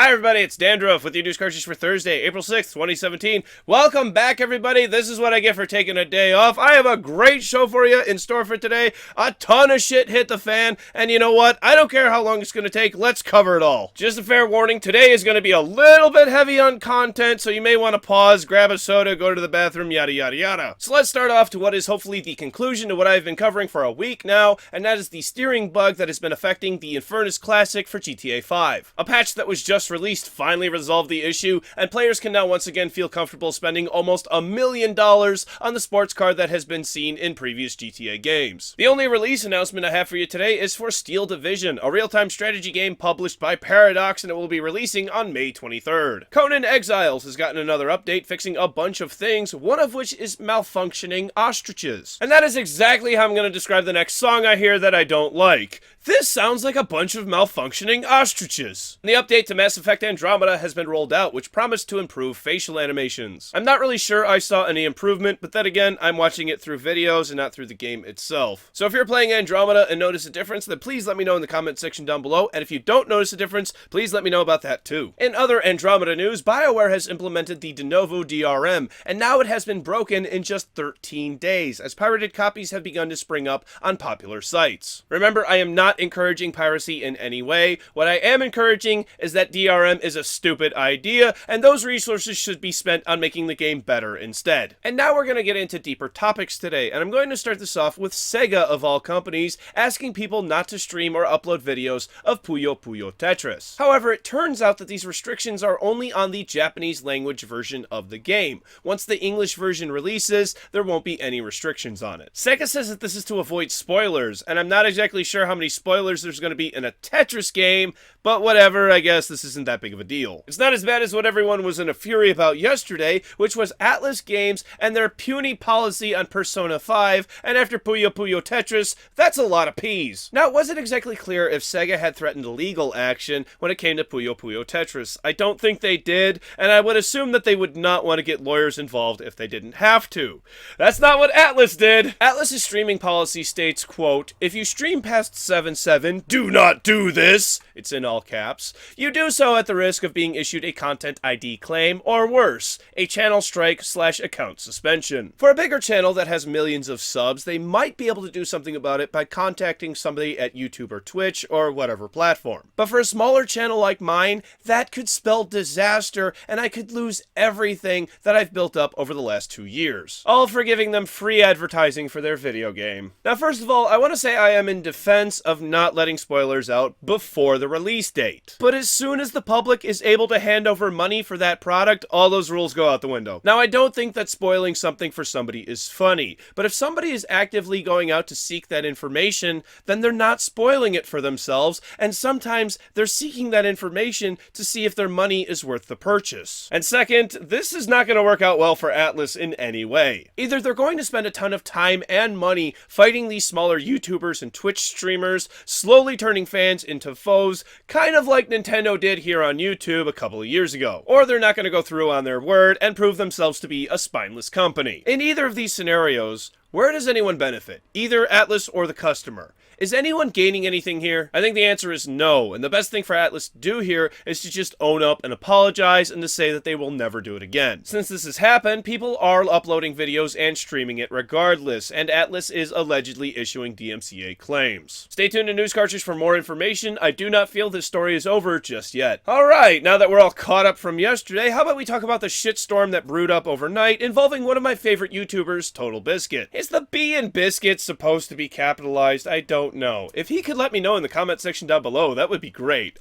Hi everybody, it's Dandruff with your news Cartridge for Thursday, April 6th, 2017. Welcome back everybody, this is what I get for taking a day off. I have a great show for you in store for today. A ton of shit hit the fan, and you know what? I don't care how long it's going to take, let's cover it all. Just a fair warning, today is going to be a little bit heavy on content, so you may want to pause, grab a soda, go to the bathroom, yada yada yada. So let's start off to what is hopefully the conclusion to what I've been covering for a week now, and that is the steering bug that has been affecting the Infernus Classic for GTA 5. A patch that was just released finally resolved the issue, and players can now once again feel comfortable spending almost $1 million on the sports car that has been seen in previous GTA games. The only release announcement I have for you today is for Steel Division, a real-time strategy game published by Paradox, and it will be releasing on May 23rd. Conan Exiles has gotten another update fixing a bunch of things, one of which is malfunctioning ostriches. And that is exactly how I'm going to describe the next song I hear that I don't like. This sounds like a bunch of malfunctioning ostriches. The update to Mass Effect Andromeda has been rolled out, which promised to improve facial animations. I'm not really sure I saw any improvement, but then again, I'm watching it through videos and not through the game itself. So if you're playing Andromeda and notice a difference, then please let me know in the comment section down below, and if you don't notice a difference, please let me know about that too. In other Andromeda news, BioWare has implemented the Denuvo DRM, and now it has been broken in just 13 days, as pirated copies have begun to spring up on popular sites. Remember, I am not encouraging piracy in any way. What I am encouraging is that DRM is a stupid idea, and those resources should be spent on making the game better instead. And now we're going to get into deeper topics today, and I'm going to start this off with Sega, of all companies, asking people not to stream or upload videos of Puyo Tetris. However, it turns out that these restrictions are only on the Japanese language version of the game. Once the English version releases, there won't be any restrictions on it. Sega says that this is to avoid spoilers, and I'm not exactly sure how many spoilers there's going to be in a Tetris game, but whatever, I guess this isn't that big of a deal. It's not as bad as what everyone was in a fury about yesterday, which was Atlus Games and their puny policy on Persona 5, and after Puyo Tetris, that's a lot of peas. Now, it wasn't exactly clear if Sega had threatened legal action when it came to Puyo Tetris. I don't think they did, and I would assume that they would not want to get lawyers involved if they didn't have to. That's not what Atlus did! Atlus's streaming policy states, quote, "If you stream past 7.7, do not do this," it's in all caps, "you do so at the risk of being issued a content ID claim, or worse, a channel strike / account suspension." For a bigger channel that has millions of subs, they might be able to do something about it by contacting somebody at YouTube or Twitch or whatever platform. But for a smaller channel like mine, that could spell disaster, and I could lose everything that I've built up over the last 2 years. All for giving them free advertising for their video game. Now, first of all, I want to say I am in defense of not letting spoilers out before the release date. But as soon as the public is able to hand over money for that product, all those rules go out the window. Now, I don't think that spoiling something for somebody is funny, but if somebody is actively going out to seek that information, then they're not spoiling it for themselves, and sometimes they're seeking that information to see if their money is worth the purchase. And second, this is not going to work out well for Atlus in any way. Either they're going to spend a ton of time and money fighting these smaller YouTubers and Twitch streamers, slowly turning fans into foes, kind of like Nintendo did here on YouTube a couple of years ago. Or they're not going to go through on their word and prove themselves to be a spineless company. In either of these scenarios, where does anyone benefit? Either Atlus or the customer. Is anyone gaining anything here? I think the answer is no, and the best thing for Atlus to do here is to just own up and apologize and to say that they will never do it again. Since this has happened, people are uploading videos and streaming it regardless, and Atlus is allegedly issuing DMCA claims. Stay tuned to News Cartridge for more information. I do not feel this story is over just yet. Alright, now that we're all caught up from yesterday, how about we talk about the shitstorm that brewed up overnight involving one of my favorite YouTubers, Totalbiscuit. Is the B in biscuit supposed to be capitalized? I don't know. If he could let me know in the comment section down below, that would be great.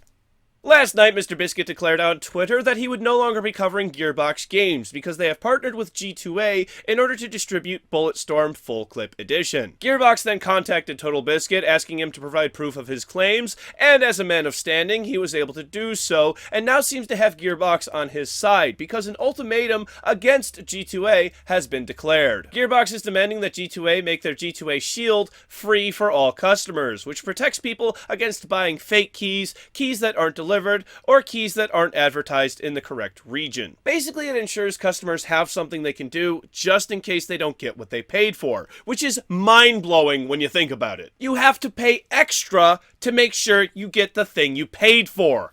Last night, Mr. Biscuit declared on Twitter that he would no longer be covering Gearbox games because they have partnered with G2A in order to distribute Bulletstorm Full Clip Edition. Gearbox then contacted Totalbiscuit asking him to provide proof of his claims, and as a man of standing, he was able to do so, and now seems to have Gearbox on his side because an ultimatum against G2A has been declared. Gearbox is demanding that G2A make their G2A Shield free for all customers, which protects people against buying fake keys, keys that aren't delivered, or keys that aren't advertised in the correct region. Basically, it ensures customers have something they can do just in case they don't get what they paid for, which is mind-blowing when you think about it. You have to pay extra to make sure you get the thing you paid for.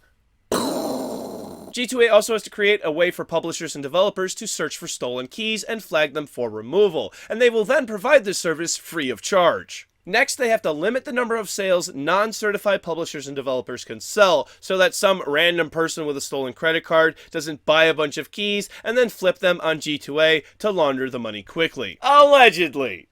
G2A also has to create a way for publishers and developers to search for stolen keys and flag them for removal, and they will then provide this service free of charge. Next, they have to limit the number of sales non-certified publishers and developers can sell, so that some random person with a stolen credit card doesn't buy a bunch of keys and then flip them on G2A to launder the money quickly. Allegedly!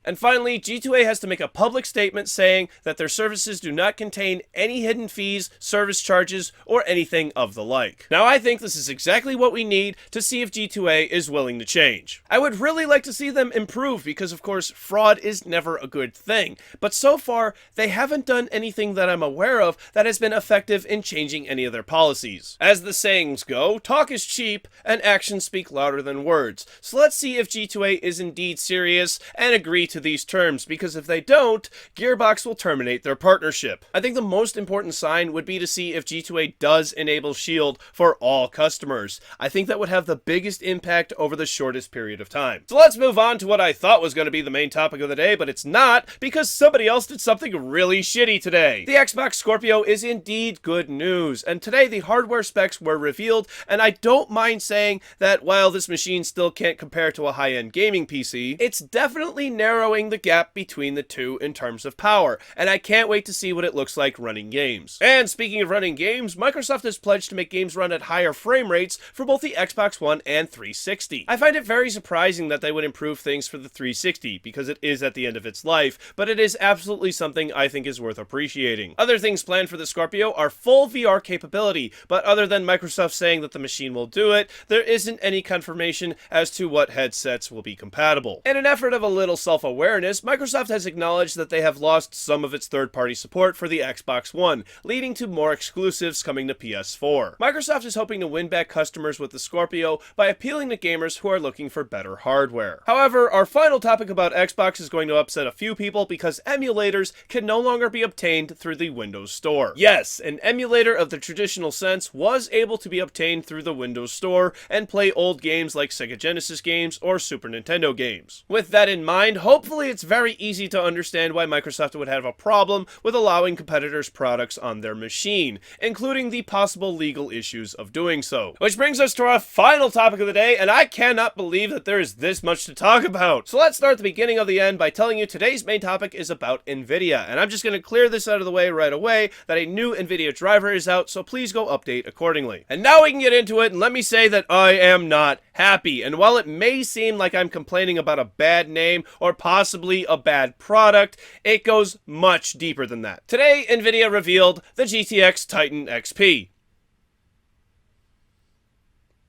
And finally, G2A has to make a public statement saying that their services do not contain any hidden fees, service charges, or anything of the like. Now, I think this is exactly what we need to see if G2A is willing to change. I would really like to see them improve because, of course, fraud is never a good thing. But so far, they haven't done anything that I'm aware of that has been effective in changing any of their policies. As the sayings go, talk is cheap and actions speak louder than words. So let's see if G2A is indeed serious and agree to these terms, because if they don't, Gearbox will terminate their partnership. I think the most important sign would be to see if G2A does enable Shield for all customers. I think that would have the biggest impact over the shortest period of time. So let's move on to what I thought was going to be the main topic of the day, but it's not, because somebody else did something really shitty today. The Xbox Scorpio is indeed good news, and today the hardware specs were revealed, and I don't mind saying that while this machine still can't compare to a high-end gaming PC, it's definitely narrowing the gap between the two in terms of power, and I can't wait to see what it looks like running games. And speaking of running games, Microsoft has pledged to make games run at higher frame rates for both the Xbox One and 360. I find it very surprising that they would improve things for the 360, because it is at the end of its life, but it is absolutely something I think is worth appreciating. Other things planned for the Scorpio are full VR capability, but other than Microsoft saying that the machine will do it, there isn't any confirmation as to what headsets will be compatible. In an effort of a little self-awareness, Microsoft has acknowledged that they have lost some of its third-party support for the Xbox One, leading to more exclusives coming to PS4. Microsoft is hoping to win back customers with the Scorpio by appealing to gamers who are looking for better hardware. However, our final topic about Xbox is going to upset a few people because emulators can no longer be obtained through the Windows Store. Yes, an emulator of the traditional sense was able to be obtained through the Windows Store and play old games like Sega Genesis games or Super Nintendo games. With that in mind, hopefully it's very easy to understand why Microsoft would have a problem with allowing competitors' products on their machine, including the possible legal issues of doing so. Which brings us to our final topic of the day, and I cannot believe that there is this much to talk about. So let's start at the beginning of the end by telling you today's main topic is about Nvidia, and I'm just going to clear this out of the way right away that a new Nvidia driver is out, so please go update accordingly. And now we can get into it, and let me say that I am not happy, and while it may seem like I'm complaining about a bad name or possibly a bad product, it goes much deeper than that. Today, Nvidia revealed the GTX Titan XP.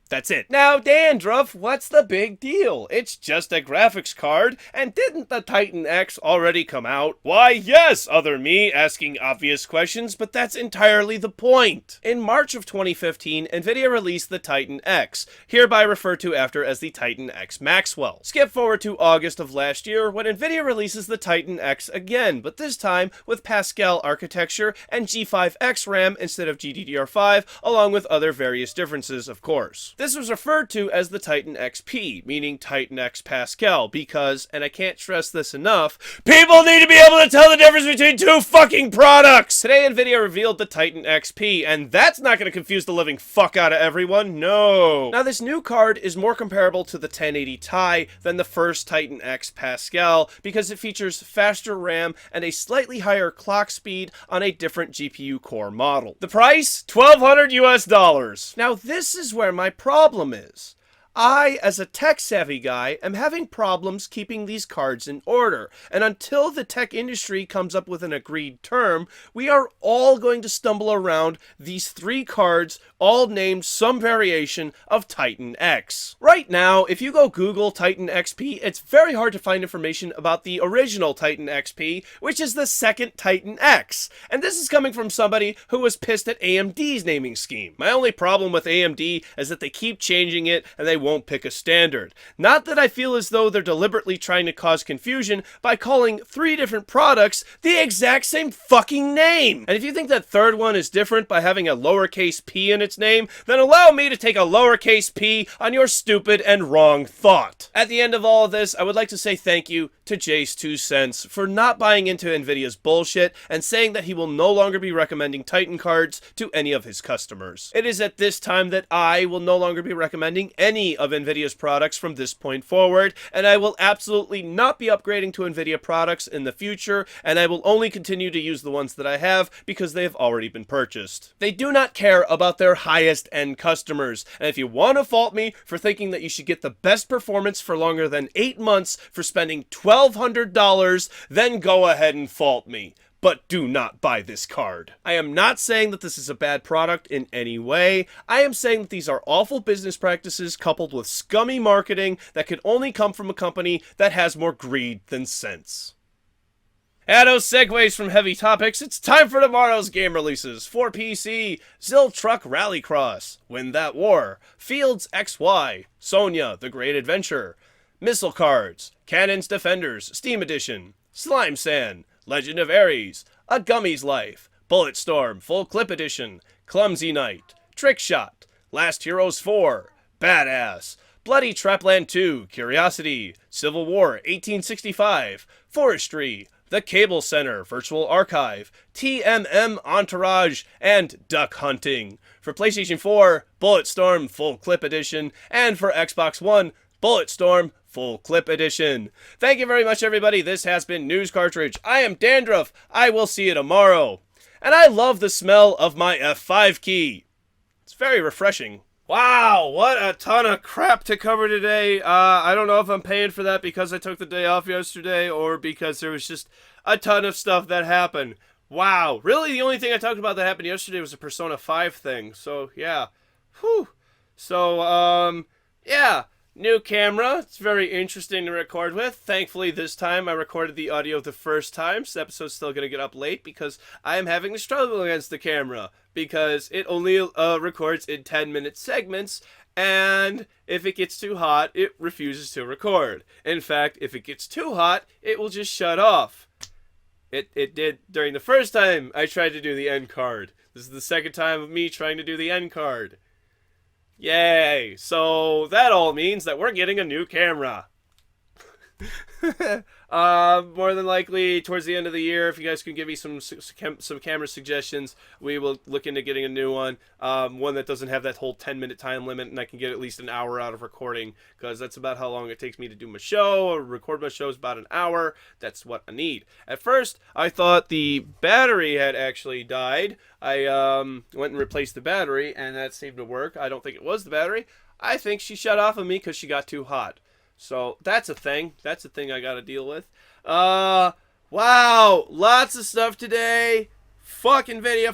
That's it. Now, Dandruff, what's the big deal? It's just a graphics card, and didn't the Titan X already come out? Why, yes, other me asking obvious questions, but that's entirely the point. In March of 2015, Nvidia released the Titan X, hereby referred to after as the Titan X Maxwell. Skip forward to August of last year, when Nvidia releases the Titan X again, but this time with Pascal architecture and G5X RAM instead of GDDR5, along with other various differences, of course. This was referred to as the Titan XP, meaning Titan X Pascal, because, and I can't stress this enough, people need to be able to tell the difference between two fucking products! Today, Nvidia revealed the Titan XP, and that's not going to confuse the living fuck out of everyone, no! Now, this new card is more comparable to the 1080 Ti than the first Titan X Pascal, because it features faster RAM and a slightly higher clock speed on a different GPU core model. The price? $1,200 US. Now, this is where my problem is. I, as a tech-savvy guy, am having problems keeping these cards in order, and until the tech industry comes up with an agreed term, we are all going to stumble around these three cards, all named some variation of Titan X. Right now, if you go Google Titan XP, it's very hard to find information about the original Titan XP, which is the second Titan X, and this is coming from somebody who was pissed at AMD's naming scheme. My only problem with AMD is that they keep changing it, and they won't won't pick a standard. Not that I feel as though they're deliberately trying to cause confusion by calling 3 different products the exact same fucking name. And if you think that third one is different by having a lowercase p in its name, then allow me to take a lowercase p on your stupid and wrong thought. At the end of all of this, I would like to say thank you to Jace 2 Cents for not buying into Nvidia's bullshit and saying that he will no longer be recommending Titan cards to any of his customers. It is at this time that I will no longer be recommending any of Nvidia's products from this point forward, and I will absolutely not be upgrading to Nvidia products in the future, and I will only continue to use the ones that I have because they have already been purchased. They do not care about their highest end customers, and if you want to fault me for thinking that you should get the best performance for longer than 8 months for spending $1,200, then go ahead and fault me. But do not buy this card. I am not saying that this is a bad product in any way. I am saying that these are awful business practices coupled with scummy marketing that could only come from a company that has more greed than sense. Those segues from heavy topics, it's time for tomorrow's game releases. For PC, Zill Truck Rallycross, Win That War, Fields XY, Sonya, The Great Adventure, Missile Cards, Cannon's Defenders, Steam Edition, Slime Sand, Legend of Ares, A Gummy's Life, Bulletstorm, Full Clip Edition, Clumsy Knight, Trick Shot, Last Heroes 4, Badass, Bloody Trapland 2, Curiosity, Civil War 1865, Forestry, The Cable Center, Virtual Archive, TMM Entourage, and Duck Hunting. For PlayStation 4, Bulletstorm Full Clip Edition, and for Xbox One, Bulletstorm Full Clip Edition. Thank you very much, everybody. This has been News Cartridge. I am Dandruff. I will see you tomorrow. And I love the smell of my F5 key. It's very refreshing. Wow, what a ton of crap to cover today. I don't know if I'm paying for that because I took the day off yesterday or because there was just a ton of stuff that happened. Wow, really the only thing I talked about that happened yesterday was a Persona 5 thing. So, yeah. Whew. So, yeah. New camera. It's very interesting to record with. Thankfully, this time I recorded the audio the first time, so the episode's still going to get up late because I am having to struggle against the camera because it only records in 10-minute segments, and if it gets too hot, it refuses to record. In fact, if it gets too hot, it will just shut off. It did during the first time I tried to do the end card. This is the second time of me trying to do the end card. Yay! So that all means that we're getting a new camera. More than likely towards the end of the year, if you guys can give me some camera suggestions, we will look into getting a new one. One that doesn't have that whole 10-minute time limit, and I can get at least an hour out of recording, because that's about how long it takes me to do my show. Or record my show is about an hour. That's what I need. At first, I thought the battery had actually died. I went and replaced the battery, and that seemed to work. I don't think it was the battery. I think she shut off on me because she got too hot. So that's a thing. That's a thing I gotta deal with. Wow, lots of stuff today. Fucking video.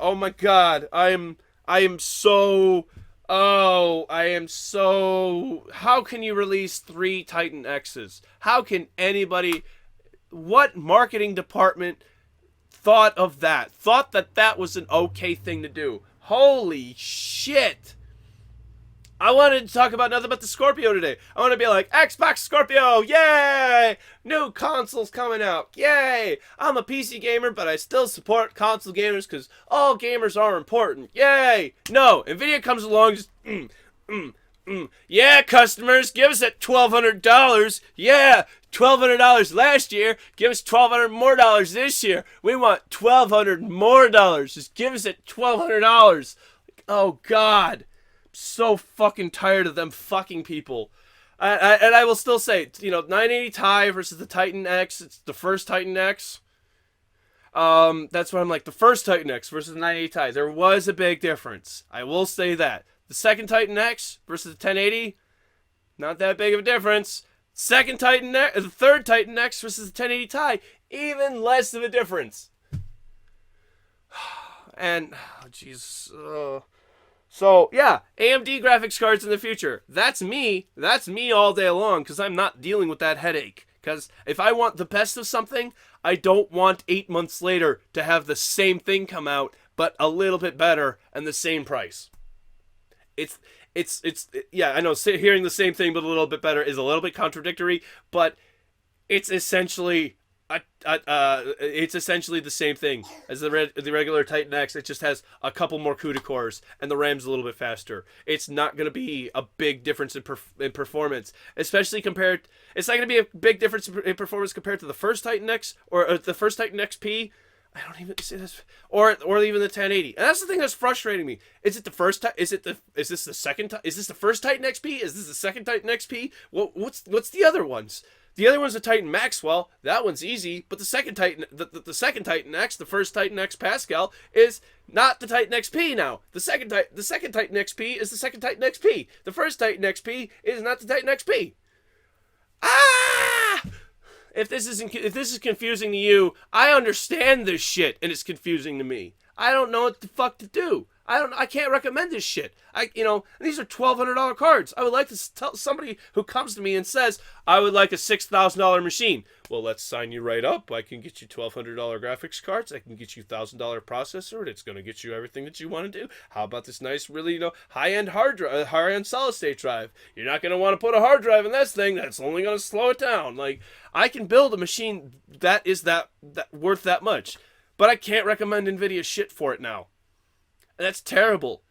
Oh my god, I am so. How can you release 3 Titan X's? How can anybody? What marketing department thought of that? Thought that that was an okay thing to do? Holy shit! I wanted to talk about nothing but the Scorpio today. I want to be like, Xbox Scorpio, yay! New consoles coming out, yay! I'm a PC gamer, but I still support console gamers because all gamers are important, yay! No, Nvidia comes along, just, yeah, customers, give us that $1,200, yeah! $1,200 last year, give us $1,200 more this year. We want $1,200 more. Just give us that $1,200. Oh, God. So fucking tired of them fucking people. And I will still say, 980 Ti versus the Titan X. It's the first Titan X. That's what I'm like. The first Titan X versus the 980 Ti. There was a big difference. I will say that. The second Titan X versus the 1080. Not that big of a difference. Second Titan X, the third Titan X versus the 1080 Ti. Even less of a difference. And, jeez. So, yeah, AMD graphics cards in the future. That's me. That's me all day long, because I'm not dealing with that headache. Because if I want the best of something, I don't want 8 months later to have the same thing come out, but a little bit better and the same price. yeah, I know hearing the same thing but a little bit better is a little bit contradictory, but it's essentially it's essentially the same thing as the regular Titan X. It just has a couple more CUDA cores and the RAM's a little bit faster. It's not going to be a big difference in performance, especially compared. It's not going to be a big difference in performance compared to the first Titan X or the first Titan XP. I don't even see this, or even the 1080. And that's the thing that's frustrating me. Is it the first? Is this the second? Is this the first Titan XP? Is this the second Titan XP? What's the other ones? The other one's a Titan Maxwell. That one's easy. But the second Titan, the second Titan X, the first Titan X Pascal, is not the Titan XP now. The second Titan XP is the second Titan XP. The first Titan XP is not the Titan XP. Ah! If this is confusing to you, I understand this shit, and it's confusing to me. I don't know what the fuck to do. I can't recommend this shit. These are $1,200 cards. I would like to tell somebody who comes to me and says, I would like a $6,000 machine. Well, let's sign you right up. I can get you $1,200 graphics cards. I can get you $1,000 processor, and it's going to get you everything that you want to do. How about this nice, really, high-end hard drive, high-end solid-state drive? You're not going to want to put a hard drive in this thing. That's only going to slow it down. Like, I can build a machine that is that worth that much, but I can't recommend Nvidia shit for it now. And that's terrible.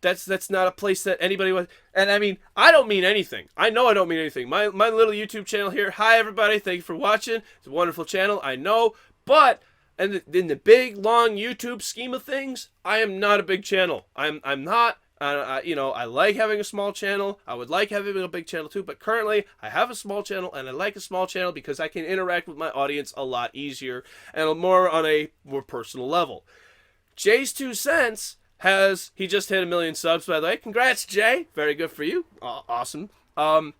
That's not a place that anybody would. And I mean, I don't mean anything. I know I don't mean anything. My little YouTube channel here. Hi everybody, thank you for watching. It's a wonderful channel, I know. But in the big long YouTube scheme of things, I am not a big channel. I'm not. I like having a small channel. I would like having a big channel too. But currently, I have a small channel, and I like a small channel because I can interact with my audience a lot easier and more on a more personal level. Jay's 2 cents. He just hit 1 million subs, by the way. Congrats, Jay. Very good for you. Awesome.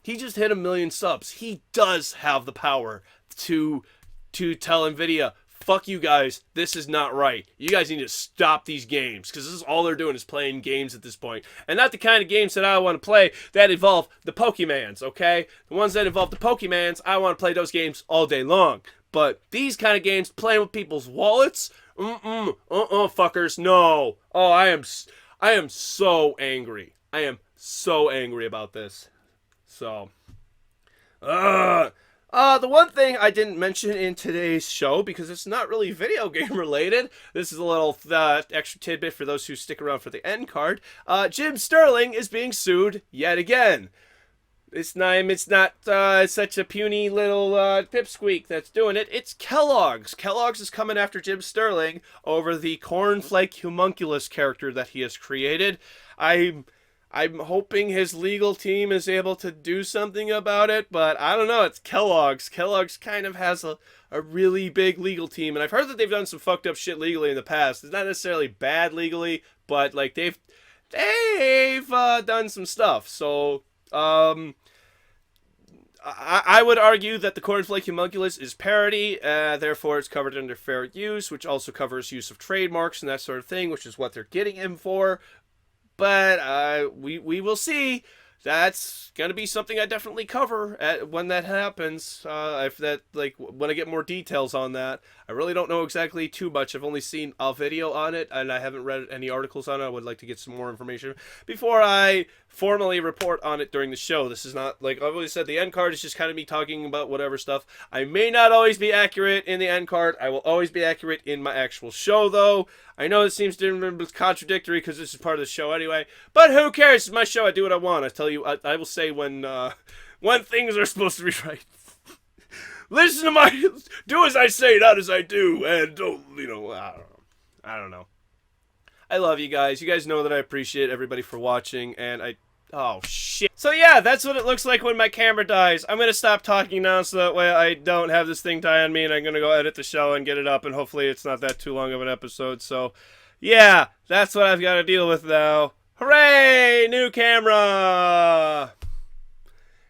He just hit 1 million subs. He does have the power to tell Nvidia, fuck you guys, this is not right. You guys need to stop these games, because this is all they're doing is playing games at this point. And not the kind of games that I want to play that involve the Pokemans, okay? The ones that involve the Pokemans, I want to play those games all day long. But these kind of games, playing with people's wallets, fuckers, no. Oh, I am so angry. I am so angry about this. So, the one thing I didn't mention in today's show, because it's not really video game related, this is a little extra tidbit for those who stick around for the end card. Jim Sterling is being sued yet again. This time, it's not such a puny little pipsqueak that's doing it. It's Kellogg's. Kellogg's is coming after Jim Sterling over the cornflake homunculus character that he has created. I'm hoping his legal team is able to do something about it, but I don't know. It's Kellogg's. Kellogg's kind of has a really big legal team, and I've heard that they've done some fucked up shit legally in the past. It's not necessarily bad legally, but like they've done some stuff. So I would argue that the cornflake homunculus is parody, therefore it's covered under fair use, which also covers use of trademarks and that sort of thing, which is what they're getting him for. But we will see. That's gonna be something I definitely cover when that happens. When I get more details on that. I really don't know exactly too much. I've only seen a video on it, and I haven't read any articles on it. I would like to get some more information before I formally report on it during the show. This is not, like I've always said, the end card is just kind of me talking about whatever stuff. I may not always be accurate in the end card. I will always be accurate in my actual show, though. I know it seems contradictory because this is part of the show anyway, but who cares? It's my show. I do what I want. I tell you, I will say when things are supposed to be right. Listen to do as I say, not as I do, and don't, I don't know. I love you guys. You guys know that I appreciate everybody for watching, and oh, shit. So yeah, that's what it looks like when my camera dies. I'm gonna stop talking now so that way I don't have this thing die on me, and I'm gonna go edit the show and get it up, and hopefully it's not that too long of an episode. So yeah, that's what I've got to deal with now. Hooray! New camera!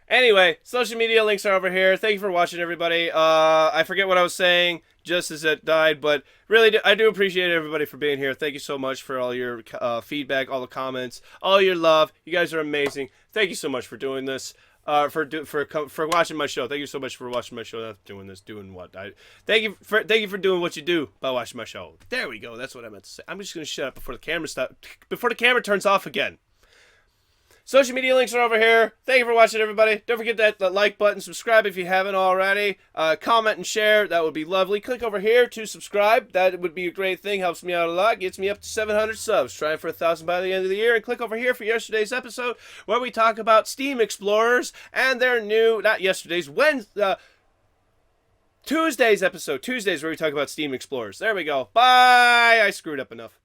Anyway, social media links are over here. Thank you for watching, everybody. I forget what I was saying just as it died, but really, I do appreciate everybody for being here. Thank you so much for all your feedback, all the comments, all your love. You guys are amazing. Thank you so much for doing this, for watching my show. Thank you so much for watching my show. Not doing this, doing what? Thank you for doing what you do by watching my show. There we go. That's what I meant to say. I'm just gonna shut up before the camera turns off again. Social media links are over here. Thank you for watching, everybody. Don't forget that like button. Subscribe if you haven't already. Comment and share. That would be lovely. Click over here to subscribe. That would be a great thing. Helps me out a lot. Gets me up to 700 subs. Trying for 1,000 by the end of the year. And click over here for yesterday's episode where we talk about Steam Explorers and their new, not yesterday's, Tuesday's episode. Tuesdays where we talk about Steam Explorers. There we go. Bye. I screwed up enough.